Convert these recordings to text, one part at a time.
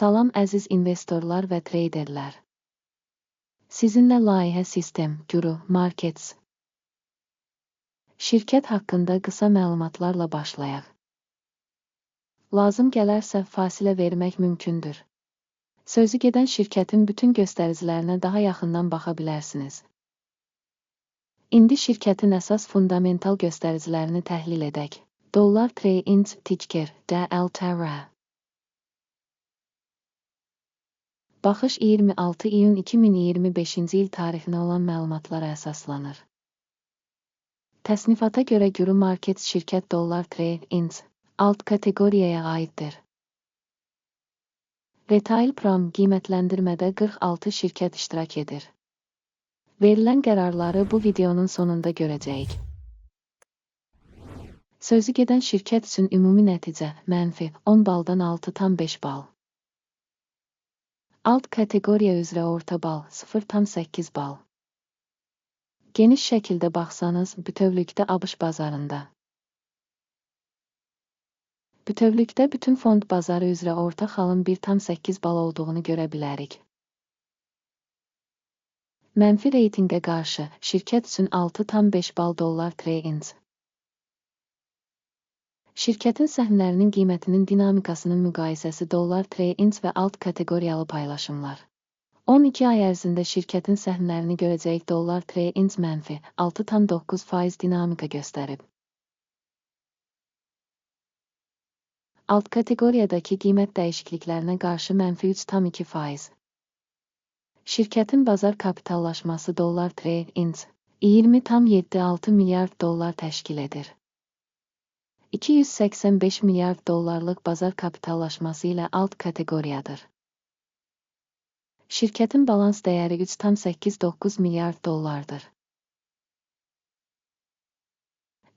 Salam əziz investorlar və treyderlər. Sizinlə layihə sistem, Guru Markets şirkət haqqında qısa məlumatlarla başlayaq. Lazım gələrsə fasilə vermək mümkündür. Sözü gedən şirkətin bütün göstəricilərinə daha yaxından baxa bilərsiniz. İndi şirkətin əsas fundamental göstəricilərini təhlil edək. Dollar Trade Ticker DLTR. Baxış 26 iyun 2025-ci il tarixinə olan məlumatlara əsaslanır. Təsnifata görə Guru Markets şirkət Dollar Trade alt kateqoriyaya aiddir. Retail Pram qiymətləndirmədə 46 şirkət iştirak edir. Verilən qərarları bu videonun sonunda görəcəyik. Sözü gedən şirkət üçün ümumi nəticə -10 baldan 6,5 bal. Alt kateqoriya üzrə orta bal 0,8 bal. Geniş şəkildə baxsanız, bütövlükdə ABŞ bazarında. Bütövlükdə bütün fond bazarı üzrə orta xalın 1,8 bal olduğunu görə bilərik. Mənfi reytinqə qarşı, şirkət üçün 6,5 bal Dollar Trade. Şirkətin səhmlərinin qiymətinin dinamikasının müqayisəsi Dollar Trade və alt kateqoriyalı paylaşımlar. 12 ay ərzində şirkətin səhmlərini görəcəyik. Dollar Trade mənfi 6,9% dinamika göstərib. Alt kateqoriyadakı qiymət dəyişikliklərinə qarşı mənfi 3,2%. Şirkətin bazar kapitallaşması Dollar Trade 20,76 milyard dollar təşkil edir. 285 milyard dollarlıq bazar kapitallaşması ilə alt kateqoriyadır. Şirkətin balans dəyəri 3,89 milyard dollardır.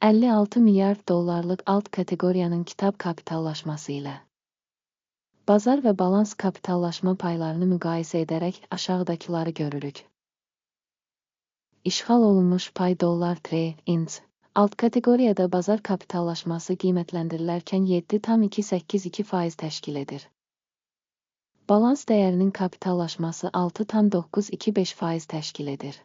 56 milyard dollarlıq alt kateqoriyanın kitab kapitallaşması ilə. Bazar və balans kapitallaşma paylarını müqayisə edərək aşağıdakıları görürük. İşğal olunmuş pay Dollar Trade alt kateqoriyada bazar kapitallaşması qiymətləndirilərkən 7,282% təşkil edir. Balans dəyərinin kapitallaşması 6,925% təşkil edir.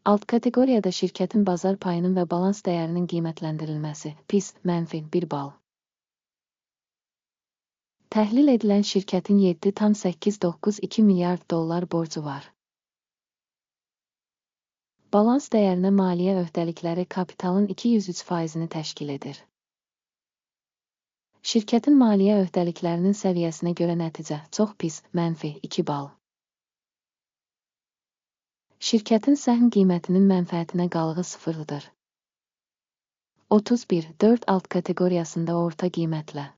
Alt kateqoriyada şirkətin bazar payının və balans dəyərinin qiymətləndirilməsi -1 bal. Təhlil edilən şirkətin 7,892 milyard dollar borcu var. Balans dəyərinə maliyyə öhdəlikləri kapitalın 203%-ni təşkil edir. Şirkətin maliyyə öhdəliklərinin səviyyəsinə görə nəticə çox pis, -2 bal. Şirkətin səhm qiymətinin mənfəətinə qalığı 0-dır. 31,4 alt kateqoriyasında orta qiymətlə.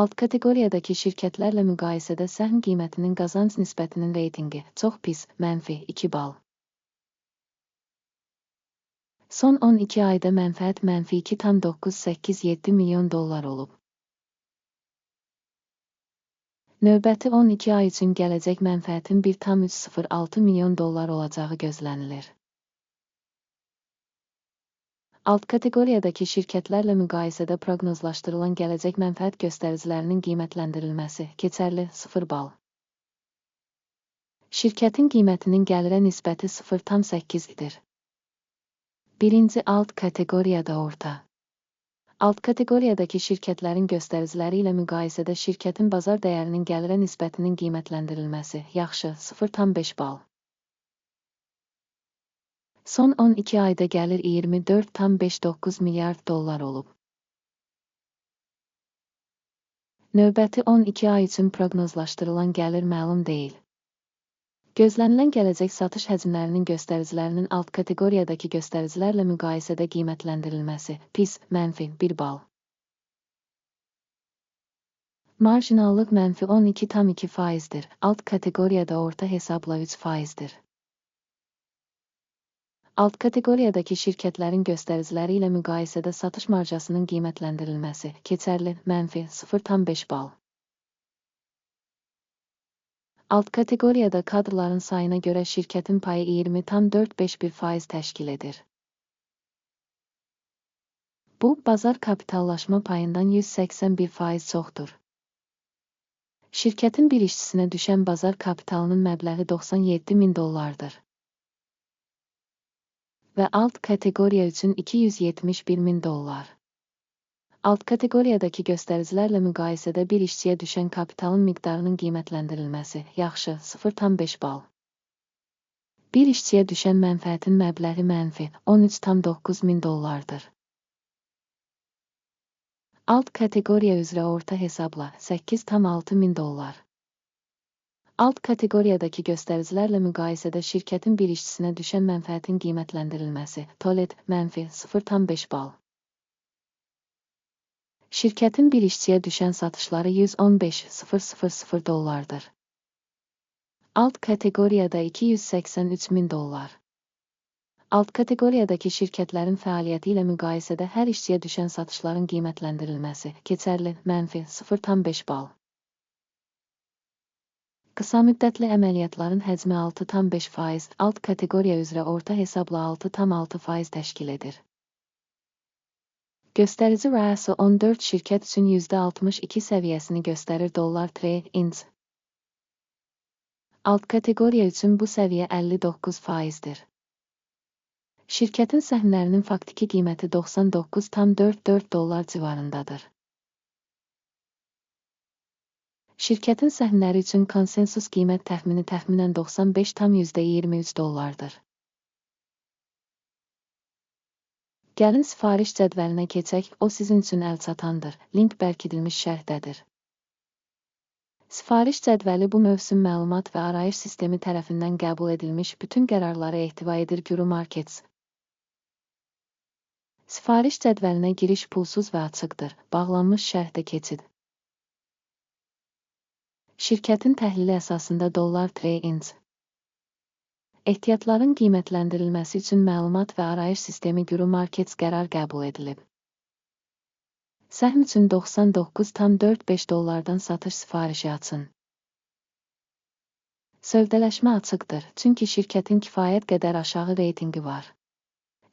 Alt kateqoriyadakı şirkətlərlə müqayisədə səhm qiymətinin qazanc nisbətinin reytinqi çox pis, -2 bal. Son 12 ayda mənfəət -2,987 milyon dollar olub. Növbəti 12 ay üçün gələcək mənfəətin 1,306 milyon dollar olacağı gözlənilir. Alt kateqoriyadakı şirkətlərlə müqayisədə proqnozlaşdırılan gələcək mənfəət göstəricilərinin qiymətləndirilməsi keçərli 0 bal. Şirkətin qiymətinin gəlirə nisbəti 0,8-dir. Birinci alt kateqoriyada orta. Alt kateqoriyadakı şirkətlərin göstəriciləri ilə müqayisədə şirkətin bazar dəyərinin gəlirə nisbətinin qiymətləndirilməsi yaxşı 0,5 bal. Son 12 ayda gəlir 24,59 milyard dollar olub. Növbəti 12 ay üçün proqnozlaşdırılan gəlir məlum deyil. Gözlənilən gələcək satış həcmlərinin göstəricilərinin alt kateqoriyadakı göstəricilərlə müqayisədə qiymətləndirilməsi -1 bal. Marjinallıq -12,2%-dir. Alt kateqoriyada orta hesabla 3%-dir. Alt kateqoriyadakı şirkətlərin göstəriciləri ilə müqayisədə satış marjasının qiymətləndirilməsi keçərli -0,5 bal. Alt kateqoriyada kadrların sayına görə şirkətin payı 20,451% təşkil edir. Bu, bazar kapitallaşma payından 181% çoxdur. Şirkətin bir işçisinə düşən bazar kapitalının məbləği $97.000 və alt kateqoriya üçün $271.000. Alt kateqoriyadakı göstəricilərlə müqayisədə bir işçiyə düşən kapitalın miqdarının qiymətləndirilməsi yaxşı 0,5 bal. Bir işçiyə düşən mənfəətin məbləği mənfi $13,900. Alt kateqoriya üzrə orta hesabla $8,600. Alt kateqoriyadakı göstəricilərlə müqayisədə şirkətin bir işçisinə düşən mənfəətin qiymətləndirilməsi TOLED mənfi 0,5 bal. Şirkətin bir işçiyə düşən satışları $115,000. Alt kateqoriyada $283.000. Alt kateqoriyadakı şirkətlərin fəaliyyəti ilə müqayisədə hər işçiyə düşən satışların qiymətləndirilməsi keçərli mənfi 0,5 bal. Qısa müddətli əməliyyatların həcmi 6,5%, alt kateqoriya üzrə orta hesabla 6,6% təşkil edir. Göstərici RSI 14 şirkət üçün %62 səviyyəsini göstərir $. Alt kateqoriya üçün bu səviyyə 59%-dir. Şirkətin səhmlərinin faktiki qiyməti $99,44 civarındadır. Şirkətin səhmləri üçün konsensus qiymət təxmini təxminən $95,23-dir. Gəlin sifariş cədvəlinə keçək, o sizin üçün əlçatandır. Link bərkidilmiş şərhdədir. Sifariş cədvəli bu mövsüm məlumat və arayış sistemi tərəfindən qəbul edilmiş bütün qərarları ehtiva edir. Guru Markets. Sifariş cədvəlinə giriş pulsuz və açıqdır. Bağlanmış şərhdə keçid. Şirkətin təhlili əsasında $. Ehtiyatların qiymətləndirilməsi üçün məlumat və arayış sistemi Guru Markets qərar qəbul edilib. Səhm üçün $99,45-dan satış sifarişi açın. Sövdələşmə açıqdır, çünki şirkətin kifayət qədər aşağı reytinqi var.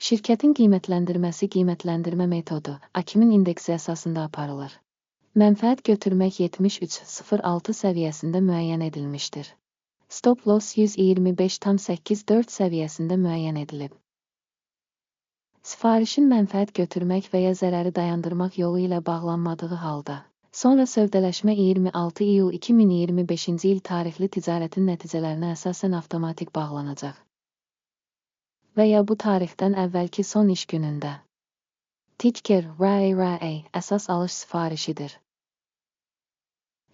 Şirkətin qiymətləndirməsi qiymətləndirmə metodu Achi'nin indeksi əsasında aparılır. Mənfəət götürmək 73,06 səviyyəsində müəyyən edilmişdir. Stop loss 125,84 səviyyəsində müəyyən edilib. Sifarişin mənfəət götürmək və ya zərəri dayandırmaq yolu ilə bağlanmadığı halda, sonra sövdələşmə 26 iyul 2025-ci il tarixli ticarətin nəticələrinə əsasən avtomatik bağlanacaq. Və ya bu tarixdən əvvəlki son iş günündə. Ticker RAA əsas alış sifarişidir.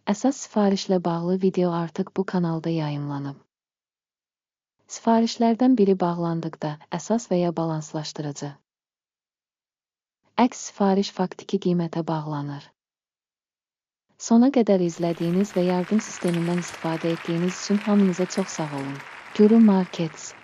Əsas sifarişlə bağlı video artıq bu kanalda yayımlanıb. Sifarişlərdən biri bağlandıqda əsas və ya balanslaşdırıcı. Əks sifariş faktiki qiymətə bağlanır. Sona qədər izlədiyiniz və yardım sistemindən istifadə etdiyiniz üçün hamınıza çox sağ olun. Guru Markets.